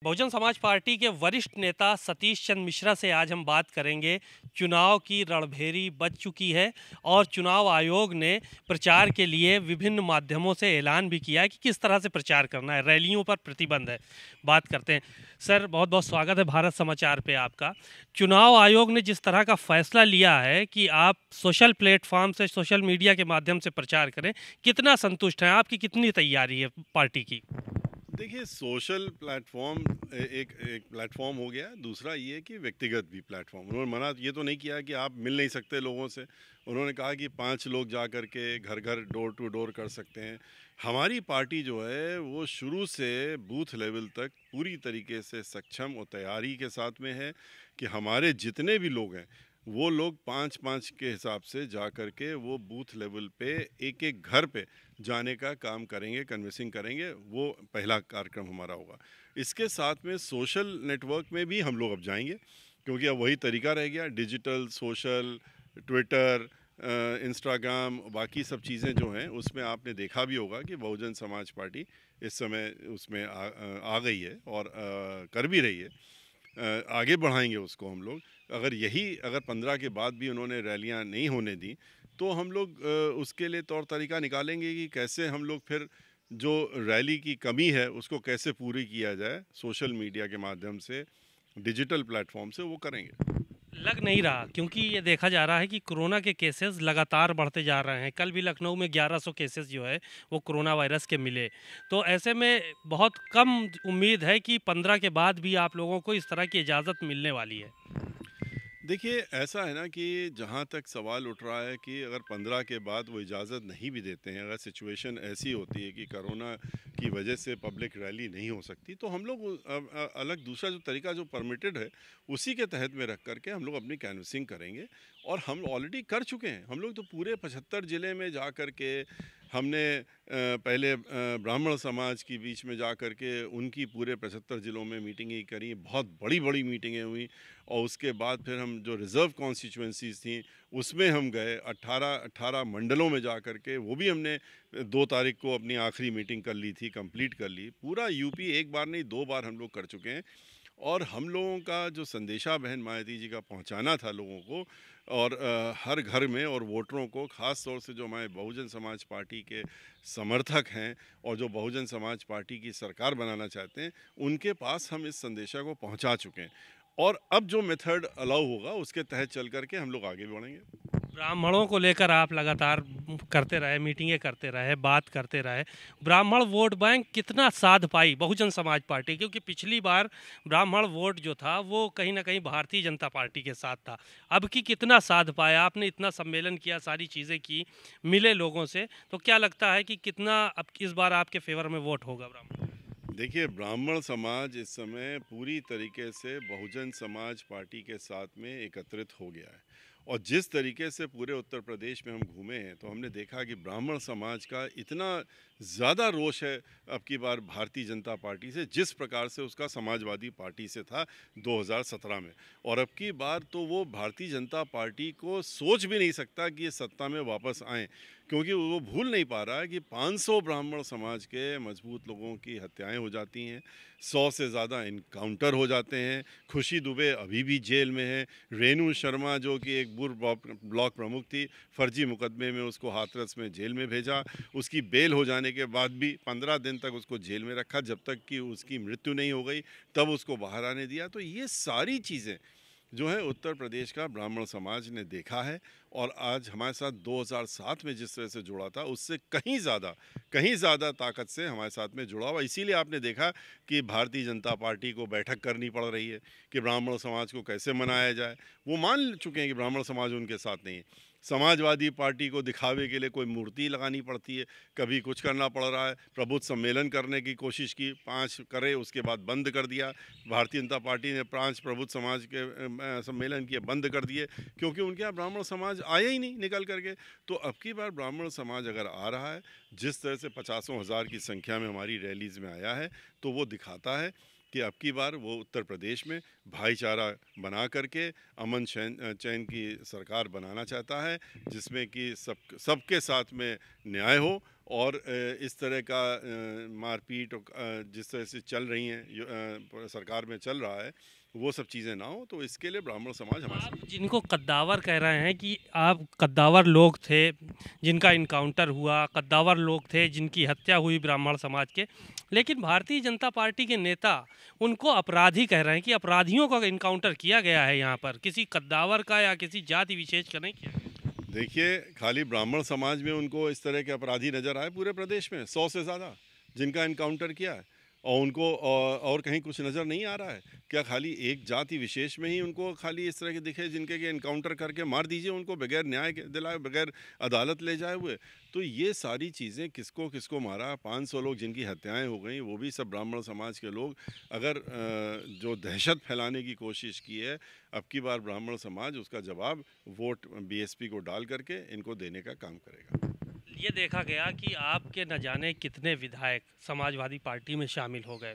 Bahujan Samaj party के वरिष्ठ नेता सतीश चंद्र मिश्रा से आज हम बात करेंगे। चुनाव की रणभेरी बज चुकी है और चुनाव आयोग ने प्रचार के लिए विभिन्न माध्यमों से ऐलान भी किया है कि किस तरह से प्रचार करना है। रैलियों पर प्रतिबंध है। बात करते हैं। सर, बहुत बहुत स्वागत है भारत समाचार पे आपका। चुनाव आयोग ने जिस तरह का फैसला लिया है कि आप सोशल प्लेटफॉर्म से, सोशल मीडिया के माध्यम से प्रचार करें, कितना संतुष्ट हैं? आपकी कितनी तैयारी है पार्टी की? देखिए, सोशल प्लेटफॉर्म एक एक प्लेटफॉर्म हो गया। दूसरा ये कि व्यक्तिगत भी प्लेटफॉर्म। उन्होंने मना ये तो नहीं किया कि आप मिल नहीं सकते लोगों से। उन्होंने कहा कि 5 लोग जा कर के घर घर डोर टू डोर कर सकते हैं। हमारी पार्टी जो है वो शुरू से बूथ लेवल तक पूरी तरीके से सक्षम और तैयारी के साथ में है कि हमारे जितने भी लोग हैं वो लोग 5-5 के हिसाब से जा कर के वो बूथ लेवल पे एक एक घर पे जाने का काम करेंगे, कन्विंसिंग करेंगे। वो पहला कार्यक्रम हमारा होगा। इसके साथ में सोशल नेटवर्क में भी हम लोग अब जाएंगे, क्योंकि अब वही तरीका रह गया। डिजिटल, सोशल, ट्विटर, इंस्टाग्राम, बाकी सब चीज़ें जो हैं उसमें आपने देखा भी होगा कि बहुजन समाज पार्टी इस समय उसमें आ गई है और कर भी रही है। आगे बढ़ाएंगे उसको हम लोग। अगर 15 के बाद भी उन्होंने रैलियां नहीं होने दी तो हम लोग उसके लिए तौर तरीका निकालेंगे कि कैसे हम लोग फिर जो रैली की कमी है उसको कैसे पूरी किया जाए। सोशल मीडिया के माध्यम से, डिजिटल प्लेटफॉर्म से वो करेंगे। लग नहीं रहा, क्योंकि ये देखा जा रहा है कि कोरोना के केसेस लगातार बढ़ते जा रहे हैं। कल भी लखनऊ में 1100 केसेस जो है वो कोरोना वायरस के मिले। तो ऐसे में बहुत कम उम्मीद है कि 15 के बाद भी आप लोगों को इस तरह की इजाज़त मिलने वाली है। देखिए, ऐसा है ना कि जहाँ तक सवाल उठ रहा है कि अगर 15 के बाद वो इजाज़त नहीं भी देते हैं, अगर सिचुएशन ऐसी होती है कि कोरोना की वजह से पब्लिक रैली नहीं हो सकती, तो हम लोग अलग दूसरा जो तरीका जो परमिटेड है उसी के तहत में रख करके हम लोग अपनी कैनवसिंग करेंगे। और हम ऑलरेडी कर चुके हैं। हम लोग तो पूरे 75 ज़िले में जा कर के हमने पहले ब्राह्मण समाज के बीच में जा कर के उनकी पूरे 75 ज़िलों में मीटिंगें करी। बहुत बड़ी बड़ी मीटिंगें हुई। और उसके बाद फिर हम जो रिज़र्व कॉन्स्टिट्यूएंसीज थी उसमें हम गए 18 मंडलों में जा कर के। वो भी हमने 2 तारीख को अपनी आखिरी मीटिंग कर ली थी, कंप्लीट कर ली। पूरा यूपी एक बार नहीं 2 बार हम लोग कर चुके हैं। और हम लोगों का जो संदेशा बहन मायावती जी का पहुंचाना था लोगों को, और हर घर में, और वोटरों को, ख़ास तौर से जो हमारे बहुजन समाज पार्टी के समर्थक हैं और जो बहुजन समाज पार्टी की सरकार बनाना चाहते हैं, उनके पास हम इस संदेशा को पहुंचा चुके हैं। और अब जो मेथड अलाउ होगा उसके तहत चल करके हम लोग आगे बढ़ेंगे। ब्राह्मणों को लेकर आप लगातार करते रहे, मीटिंगें करते रहे, बात करते रहे। ब्राह्मण वोट बैंक कितना साध पाई बहुजन समाज पार्टी? क्योंकि पिछली बार ब्राह्मण वोट जो था वो कहीं ना कहीं भारतीय जनता पार्टी के साथ था। अब की कितना साध पाया? आपने इतना सम्मेलन किया, सारी चीज़ें की, मिले लोगों से, तो क्या लगता है कि कितना अब इस बार आपके फेवर में वोट होगा ब्राह्मण? देखिए, ब्राह्मण समाज इस समय पूरी तरीके से बहुजन समाज पार्टी के साथ में एकत्रित हो गया है। और जिस तरीके से पूरे उत्तर प्रदेश में हम घूमे हैं तो हमने देखा कि ब्राह्मण समाज का इतना ज़्यादा रोष है अब की बार भारतीय जनता पार्टी से, जिस प्रकार से उसका समाजवादी पार्टी से था 2017 में। और अब की बार तो वो भारतीय जनता पार्टी को सोच भी नहीं सकता कि ये सत्ता में वापस आएँ, क्योंकि वो भूल नहीं पा रहा है कि 500 ब्राह्मण समाज के मजबूत लोगों की हत्याएं हो जाती हैं, 100 से ज़्यादा इनकाउंटर हो जाते हैं। खुशी दुबे अभी भी जेल में है। रेणु शर्मा जो कि एक पूर्व ब्लॉक प्रमुख थी, फर्जी मुकदमे में उसको हाथरस में जेल में भेजा। उसकी बेल हो जाने के बाद भी 15 दिन तक उसको जेल में रखा, जब तक कि उसकी मृत्यु नहीं हो गई, तब उसको बाहर आने दिया। तो ये सारी चीज़ें जो है उत्तर प्रदेश का ब्राह्मण समाज ने देखा है। और आज हमारे साथ 2007 में जिस तरह से जुड़ा था उससे कहीं ज़्यादा ताकत से हमारे साथ में जुड़ा हुआ। इसीलिए आपने देखा कि भारतीय जनता पार्टी को बैठक करनी पड़ रही है कि ब्राह्मण समाज को कैसे मनाया जाए। वो मान चुके हैं कि ब्राह्मण समाज उनके साथ नहीं है। समाजवादी पार्टी को दिखावे के लिए कोई मूर्ति लगानी पड़ती है, कभी कुछ करना पड़ रहा है। प्रबुद्ध सम्मेलन करने की कोशिश की, 5 करे, उसके बाद बंद कर दिया। भारतीय जनता पार्टी ने 5 प्रबुद्ध समाज के सम्मेलन किए, बंद कर दिए, क्योंकि उनके यहाँ ब्राह्मण समाज आया ही नहीं निकल करके। तो अब की बार ब्राह्मण समाज अगर आ रहा है, जिस तरह से 50,000 की संख्या में हमारी रैलीज़ में आया है, तो वो दिखाता है कि अब की बार वो उत्तर प्रदेश में भाईचारा बना करके अमन चैन की सरकार बनाना चाहता है, जिसमें कि सबके साथ में न्याय हो और इस तरह का मारपीट जिस तरह से चल रही हैं सरकार में चल रहा है, वो सब चीज़ें ना हो। तो इसके लिए ब्राह्मण समाज हमारे आप साथ। जिनको कद्दावर कह रहे हैं कि आप कद्दावर लोग थे जिनका इनकाउंटर हुआ, कद्दावर लोग थे जिनकी हत्या हुई ब्राह्मण समाज के, लेकिन भारतीय जनता पार्टी के नेता उनको अपराधी कह रहे हैं कि अपराधियों का इनकाउंटर किया गया है, यहाँ पर किसी कद्दावर का या किसी जाति विशेष का नहीं किया गया। देखिए, खाली ब्राह्मण समाज में उनको इस तरह के अपराधी नज़र आए, पूरे प्रदेश में 100 से ज़्यादा जिनका इनकाउंटर किया है, और उनको और कहीं कुछ नज़र नहीं आ रहा है क्या? खाली एक जाति विशेष में ही उनको खाली इस तरह के दिखे जिनके के इनकाउंटर करके मार दीजिए उनको, बगैर न्याय दिलाए, बगैर अदालत ले जाए हुए। तो ये सारी चीज़ें किसको किसको मारा, 500 लोग जिनकी हत्याएं हो गई, वो भी सब ब्राह्मण समाज के लोग। अगर जो दहशत फैलाने की कोशिश की है, अब की बार ब्राह्मण समाज उसका जवाब वोट बीएसपी को डाल करके इनको देने का काम करेगा। ये देखा गया कि आपके न जाने कितने विधायक समाजवादी पार्टी में शामिल हो गए,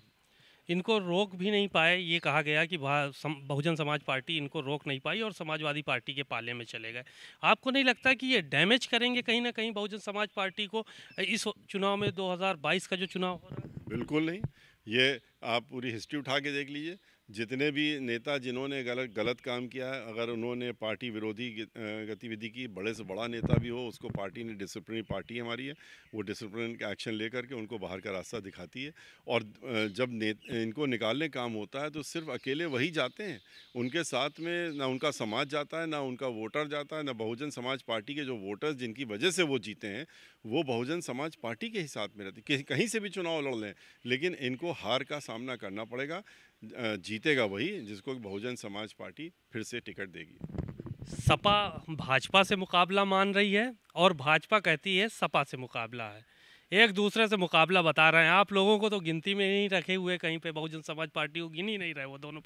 इनको रोक भी नहीं पाए। ये कहा गया कि बहुजन समाज पार्टी इनको रोक नहीं पाई और समाजवादी पार्टी के पाले में चले गए। आपको नहीं लगता कि ये डैमेज करेंगे कहीं ना कहीं बहुजन समाज पार्टी को इस चुनाव में, 2022 का जो चुनाव हो रहा है? बिल्कुल नहीं। ये आप पूरी हिस्ट्री उठा के देख लीजिए, जितने भी नेता जिन्होंने गलत काम किया है, अगर उन्होंने पार्टी विरोधी गतिविधि की, बड़े से बड़ा नेता भी हो, उसको पार्टी ने, डिसिप्लिनरी पार्टी हमारी है, वो डिसिप्लिन का एक्शन ले करके उनको बाहर का रास्ता दिखाती है। और जब इनको निकालने काम होता है तो सिर्फ अकेले वही जाते हैं, उनके साथ में ना उनका समाज जाता है, ना उनका वोटर जाता है, ना बहुजन समाज पार्टी के जो वोटर्स जिनकी वजह से वो जीते हैं, वो बहुजन समाज पार्टी के ही साथ में रहते। कहीं से भी चुनाव लड़ लें, लेकिन इनको हार का सामना करना पड़ेगा। जीतेगा वही जिसको बहुजन समाज पार्टी फिर से टिकट देगी। सपा भाजपा से मुकाबला मान रही है और भाजपा कहती है सपा से मुकाबला है, एक दूसरे से मुकाबला बता रहे हैं। आप लोगों को तो गिनती में नहीं रखे हुए, कहीं पे बहुजन समाज पार्टी को गिन ही नहीं रहे वो दोनों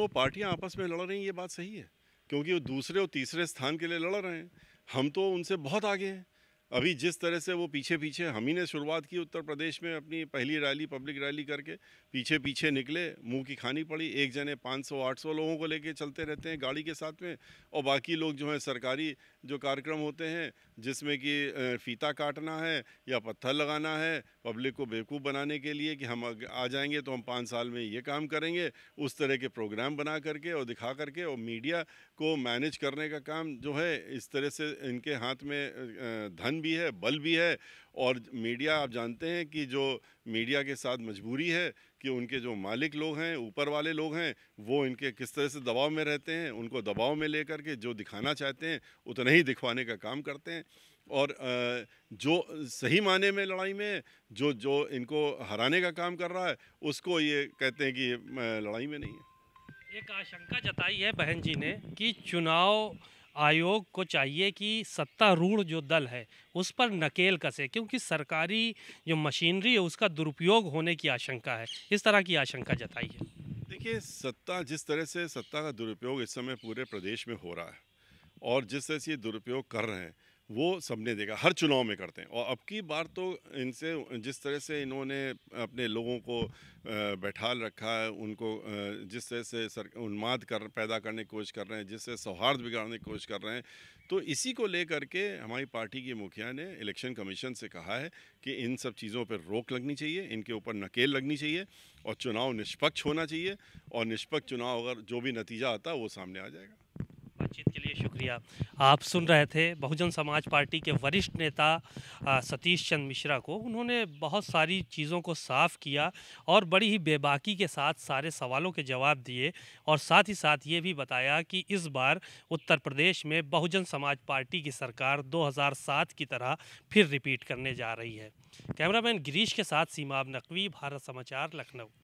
पार्टियां आपस में लड़ रही हैं, ये बात सही है, क्योंकि वो दूसरे और तीसरे स्थान के लिए लड़ रहे हैं। हम तो उनसे बहुत आगे हैं। अभी जिस तरह से वो पीछे पीछे, हम ही ने शुरुआत की उत्तर प्रदेश में अपनी पहली रैली, पब्लिक रैली करके पीछे पीछे निकले, मुंह की खानी पड़ी। एक जने 500-800 लोगों को लेके चलते रहते हैं गाड़ी के साथ में, और बाकी लोग जो हैं सरकारी जो कार्यक्रम होते हैं जिसमें कि फीता काटना है या पत्थर लगाना है पब्लिक को बेवकूफ़ बनाने के लिए कि हम आ जाएंगे तो हम 5 साल में ये काम करेंगे, उस तरह के प्रोग्राम बना करके और दिखा करके, और मीडिया को मैनेज करने का काम जो है, इस तरह से इनके हाथ में धन भी है, बल भी है। और मीडिया, आप जानते हैं कि जो मीडिया के साथ मजबूरी है कि उनके जो मालिक लोग हैं, ऊपर वाले लोग हैं, वो इनके किस तरह से दबाव में रहते हैं, उनको दबाव में लेकर के जो दिखाना चाहते हैं उतना ही दिखवाने का काम करते हैं। और जो सही माने में लड़ाई में जो जो इनको हराने का काम कर रहा है, उसको ये कहते हैं कि ये लड़ाई में नहीं है। एक आशंका जताई है बहन जी ने कि चुनाव आयोग को चाहिए कि सत्तारूढ़ जो दल है उस पर नकेल कसे, क्योंकि सरकारी जो मशीनरी है उसका दुरुपयोग होने की आशंका है। इस तरह की आशंका जताई है। देखिए, जिस तरह से सत्ता का दुरुपयोग इस समय पूरे प्रदेश में हो रहा है, और जिस तरह से ये दुरुपयोग कर रहे हैं, वो सबने देखा, हर चुनाव में करते हैं। और अब की बार तो इनसे, जिस तरह से इन्होंने अपने लोगों को बैठाल रखा है, उनको जिस तरह से उन्माद पैदा करने की कोशिश कर रहे हैं, जिससे सौहार्द बिगाड़ने की कोशिश कर रहे हैं, तो इसी को लेकर के हमारी पार्टी की मुखिया ने इलेक्शन कमीशन से कहा है कि इन सब चीज़ों पर रोक लगनी चाहिए, इनके ऊपर नकेल लगनी चाहिए, और चुनाव निष्पक्ष होना चाहिए। और निष्पक्ष चुनाव अगर जो भी नतीजा आता है वो सामने आ जाएगा। बातचीत के लिए शुक्रिया। आप सुन रहे थे बहुजन समाज पार्टी के वरिष्ठ नेता सतीश चंद्र मिश्रा को। उन्होंने बहुत सारी चीज़ों को साफ किया और बड़ी ही बेबाकी के साथ सारे सवालों के जवाब दिए, और साथ ही साथ ये भी बताया कि इस बार उत्तर प्रदेश में बहुजन समाज पार्टी की सरकार 2007 की तरह फिर रिपीट करने जा रही है। कैमरामैन गिरीश के साथ सीमाब नकवी, भारत समाचार, लखनऊ।